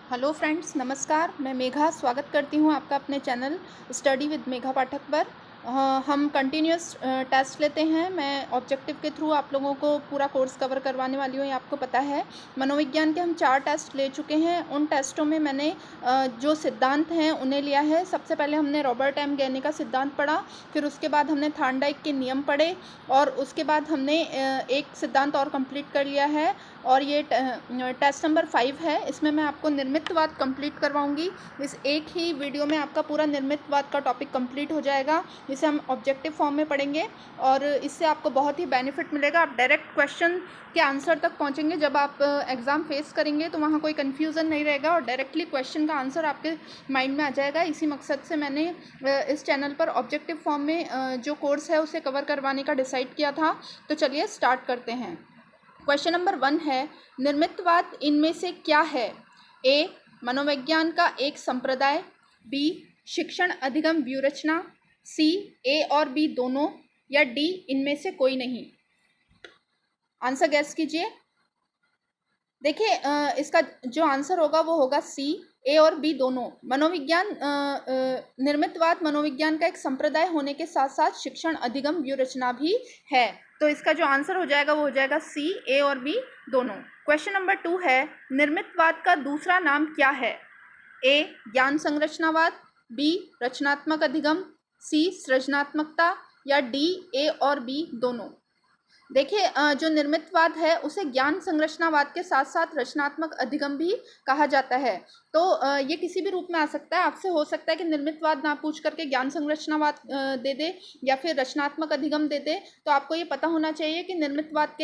Hello friends, नमस्कार। मैं मेघा स्वागत करती हूँ आपका अपने चैनल स्टडी विद मेघा पाठक पर। हम कंटिन्यूस टेस्ट लेते हैं। मैं ऑब्जेक्टिव के थ्रू आप लोगों को पूरा कोर्स कवर करवाने वाली हूँ, ये आपको पता है। मनोविज्ञान के हम 4 टेस्ट ले चुके हैं। उन टेस्टों में मैंने जो सिद्धांत हैं उन्हें लिया है। सबसे पहले हमने रॉबर्ट एम गैने का सिद्धांत पढ़ा, फिर उसके बाद हमने थार्नडाइक के नियम पढ़े और उसके बाद हमने एक सिद्धांत और कंप्लीट कर लिया है और ये टेस्ट नंबर 5 है। इसमें मैं आपको निर्मितवाद कंप्लीट करवाऊंगी। इस एक ही वीडियो में आपका पूरा निर्मितवाद का टॉपिक कंप्लीट हो जाएगा, जिसे हम ऑब्जेक्टिव फॉर्म में पढ़ेंगे और इससे आपको बहुत ही बेनिफिट मिलेगा। आप डायरेक्ट क्वेश्चन के आंसर तक पहुंचेंगे। जब आप एग्ज़ाम फेस करेंगे तो वहाँ कोई कन्फ्यूज़न नहीं रहेगा और डायरेक्टली क्वेश्चन का आंसर आपके माइंड में आ जाएगा। इसी मकसद से मैंने इस चैनल पर ऑब्जेक्टिव फॉर्म में जो कोर्स है उसे कवर करवाने का डिसाइड किया था। तो चलिए स्टार्ट करते हैं। क्वेश्चन नंबर 1 है, निर्मितवाद इनमें से क्या है? ए, मनोविज्ञान का एक संप्रदाय। बी, शिक्षण अधिगम व्यूहरचना। सी, ए और बी दोनों, या डी, इनमें से कोई नहीं। आंसर गैस कीजिए। देखिए, इसका जो आंसर होगा वो होगा सी, ए और बी दोनों। मनोविज्ञान निर्मितवाद मनोविज्ञान का एक संप्रदाय होने के साथ साथ शिक्षण अधिगम व्यूहरचना भी है। तो इसका जो आंसर हो जाएगा वो हो जाएगा सी, ए और बी दोनों। क्वेश्चन नंबर 2 है, निर्मितवाद का दूसरा नाम क्या है? ए, ज्ञान संरचनावाद। बी, रचनात्मक अधिगम। सी, सृजनात्मकता। या डी, ए और बी दोनों। देखिए, जो निर्मितवाद है उसे ज्ञान संरचनावाद के साथ साथ रचनात्मक अधिगम भी कहा जाता है। तो ये किसी भी रूप में आ सकता है। आपसे हो सकता है कि निर्मितवाद ना पूछ करके ज्ञान संरचनावाद दे दे या फिर रचनात्मक अधिगम दे दे। तो आपको ये पता होना चाहिए कि निर्मितवाद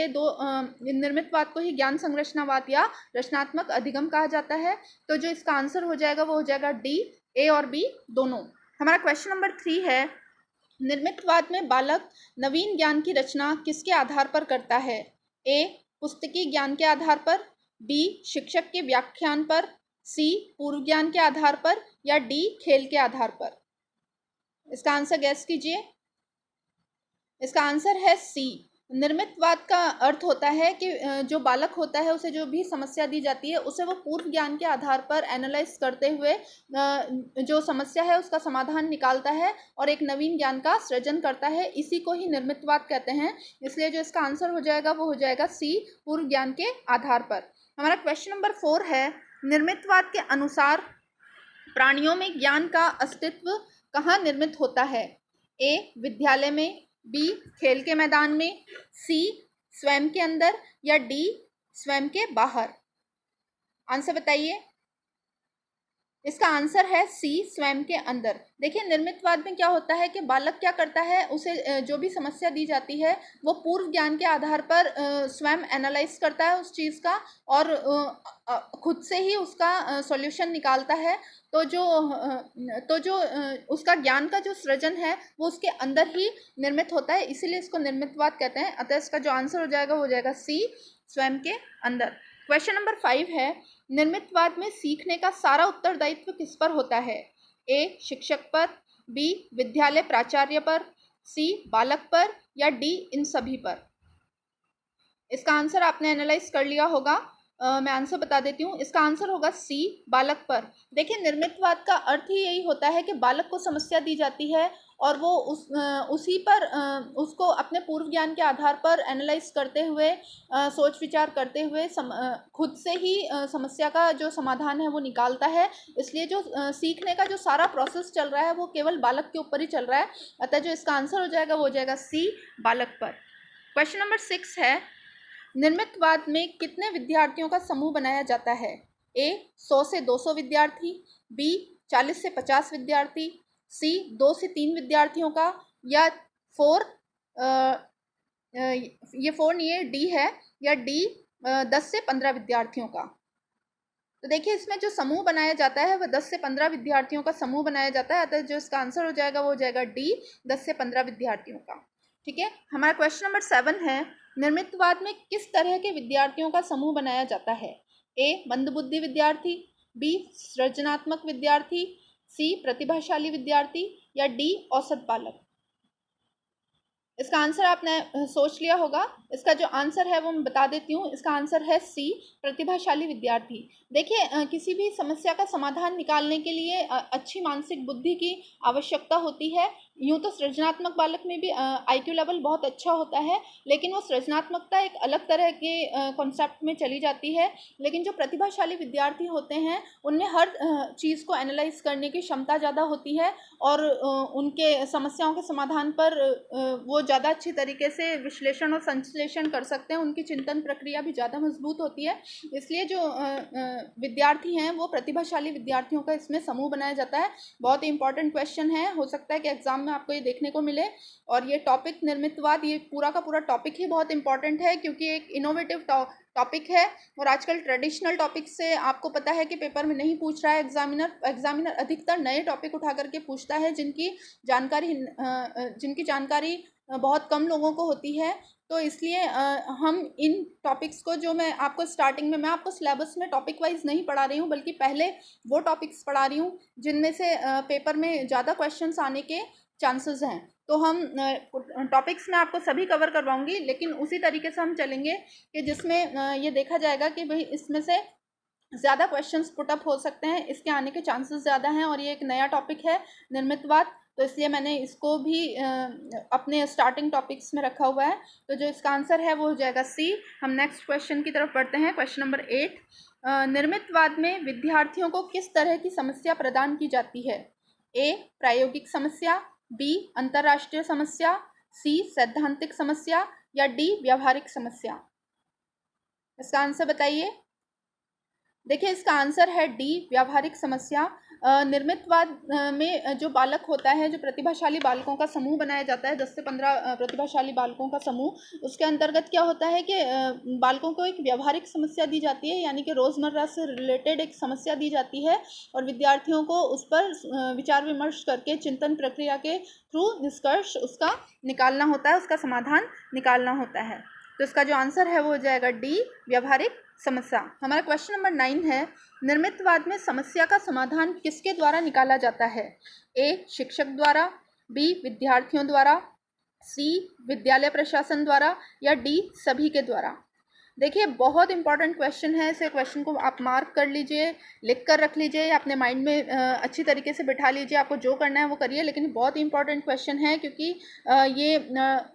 को ही ज्ञान संरचनावाद या रचनात्मक अधिगम कहा जाता है। तो जो इसका आंसर हो जाएगा वो हो जाएगा डी, ए और बी दोनों। हमारा क्वेश्चन नंबर 3 है, निर्मितवाद में बालक नवीन ज्ञान की रचना किसके आधार पर करता है? ए, पुस्तकीय ज्ञान के आधार पर। बी, शिक्षक के व्याख्यान पर। सी, पूर्व ज्ञान के आधार पर। या डी, खेल के आधार पर। इसका आंसर गैस कीजिए। इसका आंसर है सी। निर्मितवाद का अर्थ होता है कि जो बालक होता है उसे जो भी समस्या दी जाती है उसे वो पूर्व ज्ञान के आधार पर एनालाइज करते हुए जो समस्या है उसका समाधान निकालता है और एक नवीन ज्ञान का सृजन करता है। इसी को ही निर्मितवाद कहते हैं। इसलिए जो इसका आंसर हो जाएगा वो हो जाएगा सी, पूर्व ज्ञान के आधार पर। हमारा क्वेश्चन नंबर 4 है, निर्मितवाद के अनुसार प्राणियों में ज्ञान का अस्तित्व कहाँ निर्मित होता है? ए, विद्यालय में। बी, खेल के मैदान में। सी, स्वयं के अंदर। या डी, स्वयं के बाहर। आंसर बताइए। इसका आंसर है सी, स्वयं के अंदर। देखिए, निर्मितवाद में क्या होता है कि बालक क्या करता है, उसे जो भी समस्या दी जाती है वो पूर्व ज्ञान के आधार पर स्वयं एनालाइज करता है उस चीज़ का और खुद से ही उसका सॉल्यूशन निकालता है। तो जो उसका ज्ञान का जो सृजन है वो उसके अंदर ही निर्मित होता है, इसीलिए इसको निर्मितवाद कहते हैं। अतः इसका जो आंसर हो जाएगा वो हो जाएगा सी, स्वयं के अंदर। क्वेश्चन नंबर 5 है, निर्मितवाद में सीखने का सारा उत्तरदायित्व किस पर होता है? ए, शिक्षक पर। बी, विद्यालय प्राचार्य पर। सी, बालक पर। या डी, इन सभी पर। इसका आंसर आपने एनालाइज कर लिया होगा। मैं आंसर बता देती हूँ। इसका आंसर होगा सी, बालक पर। देखिए, निर्मितवाद का अर्थ ही यही होता है कि बालक को समस्या दी जाती है और वो उसी पर उसको अपने पूर्व ज्ञान के आधार पर एनालाइज करते हुए सोच विचार करते हुए खुद से ही समस्या का जो समाधान है वो निकालता है। इसलिए जो सीखने का जो सारा प्रोसेस चल रहा है वो केवल बालक के ऊपर ही चल रहा है। अतः जो इसका आंसर हो जाएगा वो हो जाएगा सी, बालक पर। क्वेश्चन नंबर 6 है, निर्मितवाद में कितने विद्यार्थियों का समूह बनाया जाता है? ए, 100 से 200 विद्यार्थी। बी, 40 से 50 विद्यार्थी। सी, 2 से 3 विद्यार्थियों का। या 4 ये 4 नहीं है, डी है। या डी, 10 से 15 विद्यार्थियों का। तो देखिए, इसमें जो समूह बनाया जाता है वह 10 से 15 विद्यार्थियों का समूह बनाया जाता है। अतः जो इसका आंसर हो जाएगा वो हो जाएगा डी, 10 से 15 विद्यार्थियों का। ठीक है। हमारा क्वेश्चन नंबर 7 है, निर्मितवाद में किस तरह के विद्यार्थियों का समूह बनाया जाता है? ए, मंदबुद्धि विद्यार्थी। बी, सृजनात्मक विद्यार्थी। सी, प्रतिभाशाली विद्यार्थी। या डी, औसत बालक। इसका आंसर आपने सोच लिया होगा। इसका जो आंसर है वो मैं बता देती हूँ। इसका आंसर है सी, प्रतिभाशाली विद्यार्थी। देखिए किसी भी समस्या का समाधान निकालने के लिए अच्छी मानसिक बुद्धि की आवश्यकता होती है। यूँ तो सृजनात्मक बालक में भी IQ लेवल बहुत अच्छा होता है, लेकिन वो सृजनात्मकता एक अलग तरह के कॉन्सेप्ट में चली जाती है। लेकिन जो प्रतिभाशाली विद्यार्थी होते हैं उनमें हर चीज़ को एनालाइज करने की क्षमता ज़्यादा होती है और उनके समस्याओं के समाधान पर वो ज़्यादा अच्छी तरीके से विश्लेषण और संश्लेषण कर सकते हैं। उनकी चिंतन प्रक्रिया भी ज़्यादा मजबूत होती है। इसलिए जो विद्यार्थी हैं वो प्रतिभाशाली विद्यार्थियों का इसमें समूह बनाया जाता है। बहुत ही इंपॉर्टेंट क्वेश्चन है, हो सकता है कि एग्जाम में आपको ये देखने को मिले। और ये टॉपिक निर्मितवाद, ये पूरा का पूरा टॉपिक ही बहुत इंपॉर्टेंट है, क्योंकि एक इनोवेटिव टॉपिक है और आजकल ट्रेडिशनल टॉपिक से आपको पता है कि पेपर में नहीं पूछ रहा है एग्जामिनर अधिकतर नए टॉपिक उठा करके पूछता है जिनकी जानकारी बहुत कम लोगों को होती है। तो इसलिए हम इन टॉपिक्स को, जो मैं आपको स्टार्टिंग में, मैं आपको सिलेबस में टॉपिक वाइज नहीं पढ़ा रही हूँ, बल्कि पहले वो टॉपिक्स पढ़ा रही हूँ जिनमें से पेपर में ज़्यादा क्वेश्चंस आने के चांसेस हैं। तो हम टॉपिक्स में आपको सभी कवर करवाऊंगी, लेकिन उसी तरीके से हम चलेंगे कि जिसमें ये देखा जाएगा कि भाई इसमें से ज़्यादा क्वेश्चंस पुटअप हो सकते हैं, इसके आने के चांसेस ज़्यादा हैं। और ये एक नया टॉपिक है निर्मितवाद, तो इसलिए मैंने इसको भी अपने स्टार्टिंग टॉपिक्स में रखा हुआ है। तो जो इसका आंसर है वो हो जाएगा सी। हम नेक्स्ट क्वेश्चन की तरफ बढ़ते हैं। क्वेश्चन नंबर 8, निर्मितवाद में विद्यार्थियों को किस तरह की समस्या प्रदान की जाती है? ए, प्रायोगिक समस्या, बी, अंतर्राष्ट्रीय समस्या, सी, सैद्धांतिक समस्या, या डी, व्यावहारिक समस्या। इसका आंसर बताइए। देखिए इसका आंसर है डी, व्यावहारिक समस्या। निर्मितवाद में जो बालक होता है, जो प्रतिभाशाली बालकों का समूह बनाया जाता है, 10 से 15 प्रतिभाशाली बालकों का समूह, उसके अंतर्गत क्या होता है कि बालकों को एक व्यावहारिक समस्या दी जाती है, यानी कि रोज़मर्रा से रिलेटेड एक समस्या दी जाती है और विद्यार्थियों को उस पर विचार विमर्श करके चिंतन प्रक्रिया के थ्रू निष्कर्ष उसका निकालना होता है, उसका समाधान निकालना होता है। तो इसका जो आंसर है वो हो जाएगा डी, व्यावहारिक समस्या। हमारा क्वेश्चन नंबर 9 है, निर्मितवाद में समस्या का समाधान किसके द्वारा निकाला जाता है? ए, शिक्षक द्वारा, बी, विद्यार्थियों द्वारा, सी, विद्यालय प्रशासन द्वारा, या डी, सभी के द्वारा। देखिए बहुत इंपॉर्टेंट क्वेश्चन है, इसे क्वेश्चन को आप मार्क कर लीजिए, लिख कर रख लीजिए, अपने माइंड में अच्छी तरीके से बिठा लीजिए। आपको जो करना है वो करिए, लेकिन बहुत इंपॉर्टेंट क्वेश्चन है, क्योंकि ये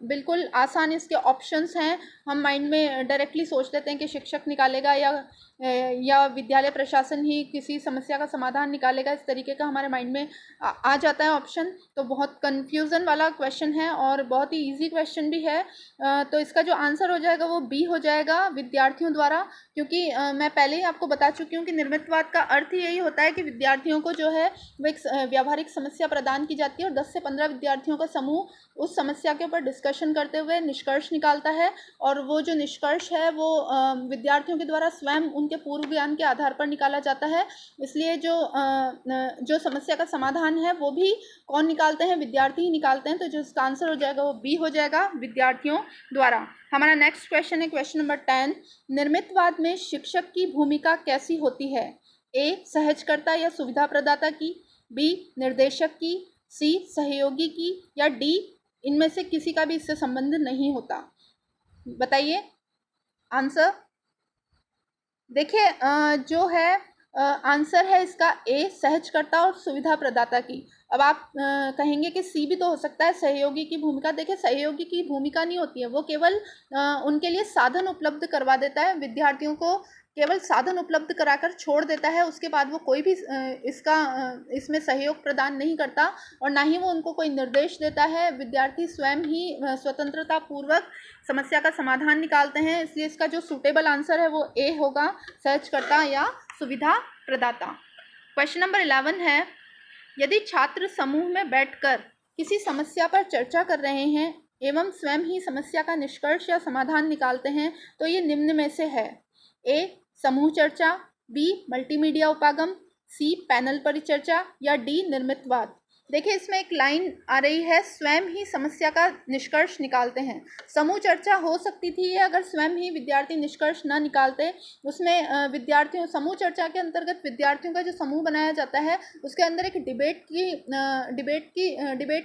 बिल्कुल आसान इसके ऑप्शंस हैं। हम माइंड में डायरेक्टली सोच लेते हैं कि शिक्षक निकालेगा या विद्यालय प्रशासन ही किसी समस्या का समाधान निकालेगा, इस तरीके का हमारे माइंड में आ जाता है ऑप्शन। तो बहुत कन्फ्यूज़न वाला क्वेश्चन है और बहुत ही ईजी क्वेश्चन भी है। तो इसका जो आंसर हो जाएगा वो बी हो जाएगा, विद्यार्थियों द्वारा। क्योंकि मैं पहले ही आपको बता चुकी हूँ कि निर्मितवाद का अर्थ ही यही होता है कि विद्यार्थियों को जो है वो एक व्यावहारिक समस्या प्रदान की जाती है और 10 से 15 विद्यार्थियों का समूह उस समस्या के ऊपर डिस्कशन करते हुए निष्कर्ष निकालता है। और वो जो निष्कर्ष है वो विद्यार्थियों के द्वारा स्वयं उनके पूर्व ज्ञान के आधार पर निकाला जाता है। इसलिए जो समस्या का समाधान है वो भी कौन निकालते हैं? विद्यार्थी ही निकालते हैं। तो जो इसका आंसर हो जाएगा वो बी हो जाएगा, विद्यार्थियों द्वारा। हमारा नेक्स्ट क्वेश्चन है क्वेश्चन नंबर 10, निर्मितवाद में शिक्षक की भूमिका कैसी होती है? ए, सहजकर्ता या सुविधा प्रदाता की, बी, निर्देशक की, सी, सहयोगी की, या डी, इनमें से किसी का भी इससे संबंध नहीं होता। बताइए आंसर। देखिए जो है आंसर है इसका ए, सहजकर्ता और सुविधा प्रदाता की। अब आप कहेंगे कि सी भी तो हो सकता है, सहयोगी की भूमिका। देखिए सहयोगी की भूमिका नहीं होती है, वो केवल उनके लिए साधन उपलब्ध करवा देता है, विद्यार्थियों को केवल साधन उपलब्ध कराकर छोड़ देता है। उसके बाद वो कोई भी इसमें सहयोग प्रदान नहीं करता और ना ही वो उनको कोई निर्देश देता है। विद्यार्थी स्वयं ही स्वतंत्रता पूर्वक समस्या का समाधान निकालते हैं। इसलिए इसका जो सूटेबल आंसर है वो ए होगा, सहजकर्ता या सुविधा प्रदाता। क्वेश्चन नंबर 11 है, यदि छात्र समूह में बैठकर किसी समस्या पर चर्चा कर रहे हैं एवं स्वयं ही समस्या का निष्कर्ष या समाधान निकालते हैं तो ये निम्न में से है? ए, समूह चर्चा, बी, मल्टीमीडिया उपागम, सी, पैनल परिचर्चा, या डी, निर्मितवाद। देखिए इसमें एक लाइन आ रही है, स्वयं ही समस्या का निष्कर्ष निकालते हैं। समूह चर्चा हो सकती थी या अगर स्वयं ही विद्यार्थी निष्कर्ष ना निकालते। उसमें विद्यार्थियों समूह चर्चा के अंतर्गत विद्यार्थियों का जो समूह बनाया जाता है उसके अंदर एक डिबेट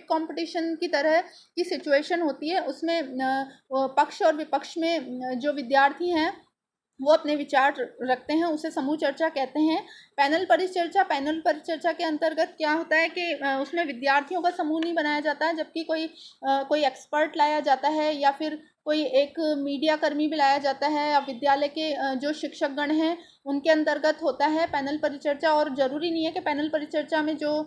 कंपटीशन की तरह की सिचुएशन होती है। उसमें पक्ष और विपक्ष में जो विद्यार्थी हैं वो अपने विचार रखते हैं, उसे समूह चर्चा कहते हैं। पैनल परिचर्चा के अंतर्गत क्या होता है कि उसमें विद्यार्थियों का समूह नहीं बनाया जाता है, जबकि कोई एक्सपर्ट लाया जाता है या फिर कोई एक मीडिया कर्मी भी लाया जाता है या विद्यालय के जो शिक्षकगण हैं उनके अंतर्गत होता है पैनल परिचर्चा। और ज़रूरी नहीं है कि पैनल परिचर्चा में जो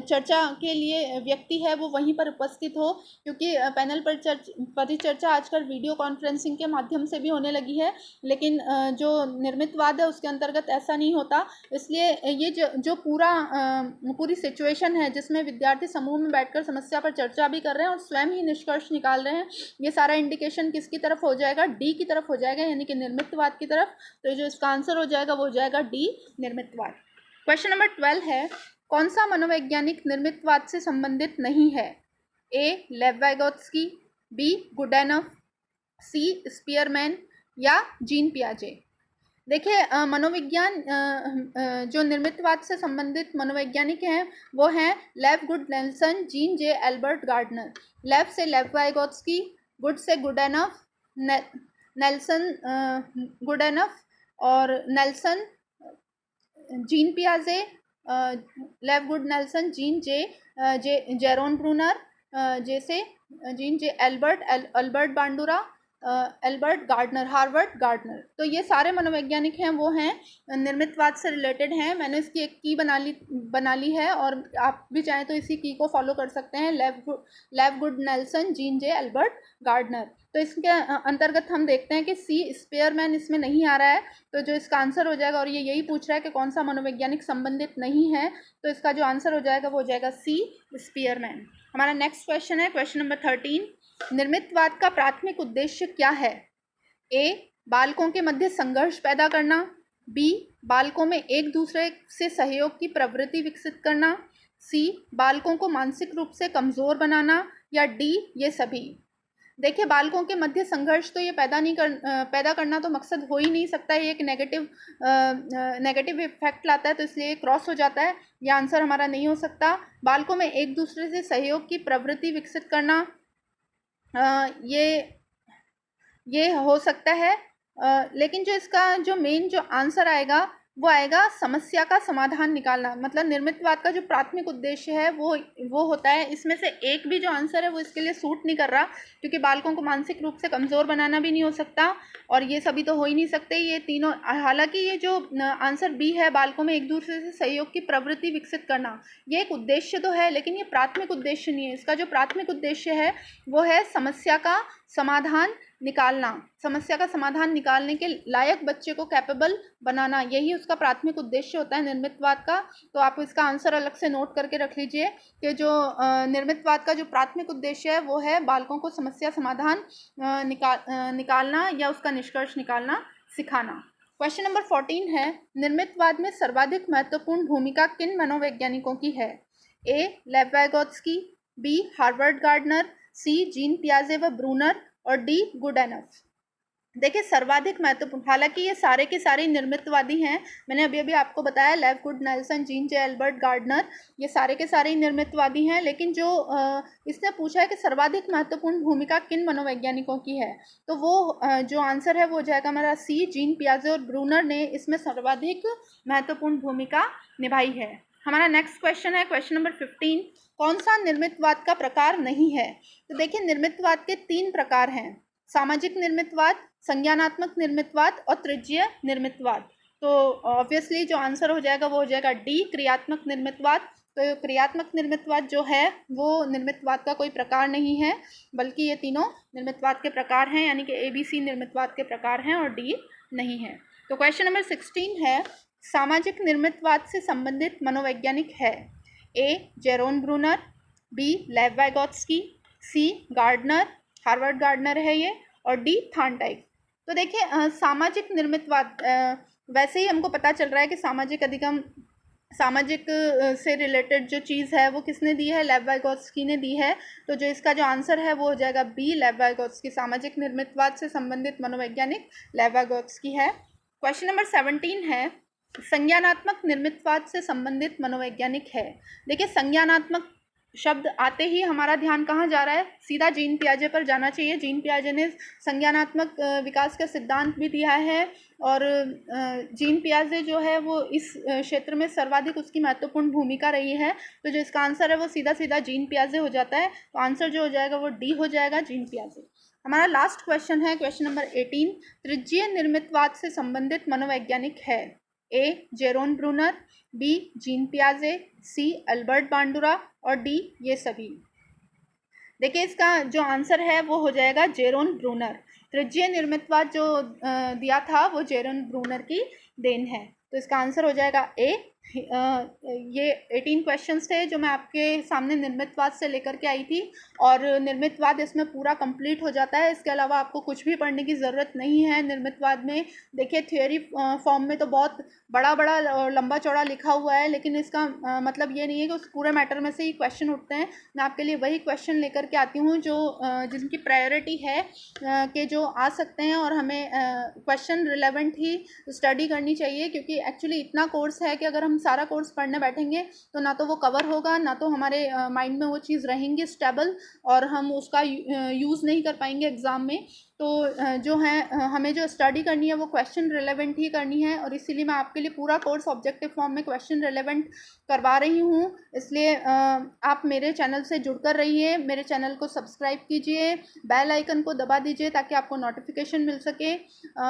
चर्चा के लिए व्यक्ति है वो वहीं पर उपस्थित हो, क्योंकि पैनल परिचर्चा आजकल वीडियो कॉन्फ्रेंसिंग के माध्यम से भी होने लगी है। लेकिन जो निर्मितवाद है उसके अंतर्गत ऐसा नहीं होता। इसलिए ये जो पूरी सिचुएशन है जिसमें विद्यार्थी समूह में बैठकर समस्या पर चर्चा भी कर रहे हैं और स्वयं ही निष्कर्ष निकाल रहे हैं, ये सारा इंडिकेशन किसकी तरफ हो जाएगा? डी की तरफ हो जाएगा, यानी कि निर्मितवाद की तरफ। तो जो इसका आंसर हो जाएगा वो हो जाएगा डी, निर्मितवाद। क्वेश्चन नंबर 12 है, कौन सा मनोवैज्ञानिक निर्मितवाद से संबंधित नहीं है? A Lev Vygotsky, B Goodenough, C Spearman या जीन पियाजे। देखिए मनोविज्ञान जो निर्मितवाद से संबंधित मनोवैज्ञानिक हैं वो हैं Lev Good Nelson, Jean J Albert Gardner. Lev से लेव वाइगोत्स्की, गुड से गुडेनफ, नेल्सन गुडेनफ और नेल्सन जीन पियाजे, Lev Good Nelson, Jean J Jerome Bruner, जैसे Jean J Albert Bandura, Albert Gardner, Harvard Gardner. तो ये सारे मनोवैज्ञानिक हैं वो हैं निर्मितवाद से रिलेटेड हैं। मैंने इसकी एक की बना ली है और आप भी चाहें तो इसी की को फॉलो कर सकते हैं, Lev Good Nelson, Jean J Albert gardener. तो इसके अंतर्गत हम देखते हैं कि सी स्पीयरमैन इसमें नहीं आ रहा है, तो जो इसका आंसर हो जाएगा, और ये यही पूछ रहा है कि कौन सा मनोवैज्ञानिक संबंधित नहीं है, तो इसका जो आंसर हो जाएगा वो हो जाएगा सी स्पीयरमैन। हमारा नेक्स्ट क्वेश्चन है क्वेश्चन नंबर 13, निर्मितवाद का प्राथमिक उद्देश्य क्या है? ए बालकों के मध्य संघर्ष पैदा करना, बी बालकों में एक दूसरे से सहयोग की प्रवृत्ति विकसित करना, सी बालकों को मानसिक रूप से कमज़ोर बनाना, या डी ये सभी। देखिए बालकों के मध्य संघर्ष तो ये पैदा करना तो मकसद हो ही नहीं सकता है, ये एक नेगेटिव इफेक्ट लाता है, तो इसलिए ये क्रॉस हो जाता है, ये आंसर हमारा नहीं हो सकता। बालकों में एक दूसरे से सहयोग की प्रवृत्ति विकसित करना, ये हो सकता है, लेकिन जो इसका जो मेन जो आंसर आएगा वो आएगा समस्या का समाधान निकालना। मतलब निर्मितवाद का जो प्राथमिक उद्देश्य है वो होता है, इसमें से एक भी जो आंसर है वो इसके लिए सूट नहीं कर रहा, क्योंकि बालकों को मानसिक रूप से कमज़ोर बनाना भी नहीं हो सकता और ये सभी तो हो ही नहीं सकते ये तीनों। हालांकि ये जो आंसर बी है, बालकों में एक दूसरे से सहयोग की प्रवृत्ति विकसित करना, ये एक उद्देश्य तो है लेकिन ये प्राथमिक उद्देश्य नहीं है। इसका जो प्राथमिक उद्देश्य है वो है समस्या का समाधान निकालना, समस्या का समाधान निकालने के लायक बच्चे को कैपेबल बनाना, यही उसका प्राथमिक उद्देश्य होता है निर्मितवाद का। तो आप इसका आंसर अलग से नोट करके रख लीजिए कि जो निर्मितवाद का जो प्राथमिक उद्देश्य है वो है बालकों को समस्या समाधान निकालना या उसका निष्कर्ष निकालना सिखाना। क्वेश्चन नंबर 14 है, निर्मितवाद में सर्वाधिक महत्वपूर्ण भूमिका किन मनोवैज्ञानिकों की है? A Lev Vygotsky, B Harvard Gardner, C Jean पियाजे व ब्रूनर और डी गुडेनफ। देखिए सर्वाधिक महत्वपूर्ण, हालांकि ये सारे के सारे निर्मितवादी हैं, मैंने अभी आपको बताया लेव Good Nelson, Jean J Albert gardener, ये सारे के सारे निर्मितवादी हैं, लेकिन जो इसने पूछा है कि सर्वाधिक महत्वपूर्ण भूमिका किन मनोवैज्ञानिकों की है, तो वो जो आंसर है वो हो जाएगा हमारा सी, जीन पियाजे और ब्रूनर ने इसमें सर्वाधिक महत्वपूर्ण भूमिका निभाई है। हमारा नेक्स्ट क्वेश्चन है क्वेश्चन नंबर 15, कौन सा निर्मितवाद का प्रकार नहीं है? तो देखिए निर्मितवाद के 3 प्रकार हैं, सामाजिक निर्मितवाद, संज्ञानात्मक निर्मितवाद और तृतीय निर्मितवाद। तो ऑब्वियसली जो आंसर हो जाएगा वो हो जाएगा डी, क्रियात्मक निर्मितवाद। तो क्रियात्मक निर्मितवाद जो है वो निर्मितवाद का कोई प्रकार नहीं है, बल्कि ये तीनों निर्मितवाद के प्रकार हैं, यानी कि ABC निर्मितवाद के प्रकार हैं और डी नहीं है। तो क्वेश्चन नंबर 16 है, सामाजिक निर्मितवाद से संबंधित मनोवैज्ञानिक है? A Jerome Bruner, B Lev Vygotsky, C Gardner, Harvard Gardner है ये, और डी थार्नडाइक। तो देखिए सामाजिक निर्मितवाद, वैसे ही हमको पता चल रहा है कि सामाजिक से रिलेटेड जो चीज़ है वो किसने दी है, लेव वाइगोत्स्की ने दी है। तो जो इसका जो आंसर है वो हो जाएगा बी, लेव वाइगोत्स्की। सामाजिक निर्मितवाद से संबंधित मनोवैज्ञानिक लेव वाइगोत्स्की है। क्वेश्चन नंबर 17 है, संज्ञानात्मक निर्मितवाद से संबंधित मनोवैज्ञानिक है। देखिए, संज्ञानात्मक शब्द आते ही हमारा ध्यान कहाँ जा रहा है, सीधा जीन पियाजे पर जाना चाहिए। जीन पियाजे ने संज्ञानात्मक विकास का सिद्धांत भी दिया है और जीन पियाजे जो है वो इस क्षेत्र में सर्वाधिक उसकी महत्वपूर्ण भूमिका रही है। तो जो इसका आंसर है वो सीधा सीधा जीन पियाजे हो जाता है। तो आंसर जो हो जाएगा वो डी हो जाएगा, जीन पियाजे। हमारा लास्ट क्वेश्चन है, क्वेश्चन नंबर 18, त्रिज्यीय निर्मितवाद से संबंधित मनोवैज्ञानिक है। A, Jerome Bruner, B, gene पियाजे, C, Albert बांडुरा और डी, ये सभी। देखिए, इसका जो आंसर है वो हो जाएगा जेरोन ब्रूनर। त्रिज्यीय निर्मितवाद जो दिया था वो जेरोन ब्रूनर की देन है। तो इसका आंसर हो जाएगा ए। ये 18 क्वेश्चंस थे जो मैं आपके सामने निर्मितवाद से लेकर के आई थी और निर्मितवाद इसमें पूरा कंप्लीट हो जाता है। इसके अलावा आपको कुछ भी पढ़ने की ज़रूरत नहीं है निर्मितवाद में। देखिए, थियोरी फॉर्म में तो बहुत बड़ा बड़ा और लंबा चौड़ा लिखा हुआ है, लेकिन इसका मतलब ये नहीं है कि उस पूरे मैटर में से ही क्वेश्चन उठते हैं। मैं आपके लिए वही क्वेश्चन लेकर के आती हूँ जो जिनकी प्रायोरिटी है कि जो आ सकते हैं और हमें क्वेश्चन रिलेवेंट ही स्टडी करनी चाहिए, क्योंकि एक्चुअली इतना कोर्स है कि अगर हम सारा कोर्स पढ़ने बैठेंगे तो ना तो वो कवर होगा, ना तो हमारे माइंड में वो चीज़ रहेंगी स्टेबल, और हम उसका यूज़ नहीं कर पाएंगे एग्ज़ाम में। तो जो है हमें जो स्टडी करनी है वो क्वेश्चन रिलेवेंट ही करनी है, और इसीलिए मैं आपके लिए पूरा कोर्स ऑब्जेक्टिव फॉर्म में क्वेश्चन रिलेवेंट करवा रही हूँ। इसलिए आप मेरे चैनल से जुड़कर रहिए, मेरे चैनल को सब्सक्राइब कीजिए, बेल आइकन को दबा दीजिए ताकि आपको नोटिफिकेशन मिल सके।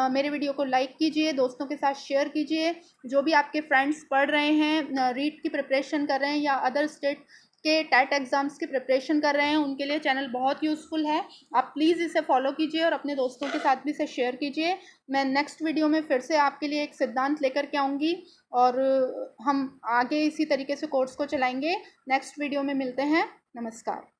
मेरे वीडियो को लाइक कीजिए, दोस्तों के साथ शेयर कीजिए। जो भी आपके फ्रेंड्स पढ़ रहे हैं, रीट की प्रिपरेशन कर रहे हैं या अदर स्टेट के टैट एग्ज़ाम्स की प्रिपरेशन कर रहे हैं, उनके लिए चैनल बहुत यूज़फुल है। आप प्लीज़ इसे फॉलो कीजिए और अपने दोस्तों के साथ भी इसे शेयर कीजिए। मैं नेक्स्ट वीडियो में फिर से आपके लिए एक सिद्धांत लेकर के आऊँगी और हम आगे इसी तरीके से कोर्स को चलाएंगे। नेक्स्ट वीडियो में मिलते हैं। नमस्कार।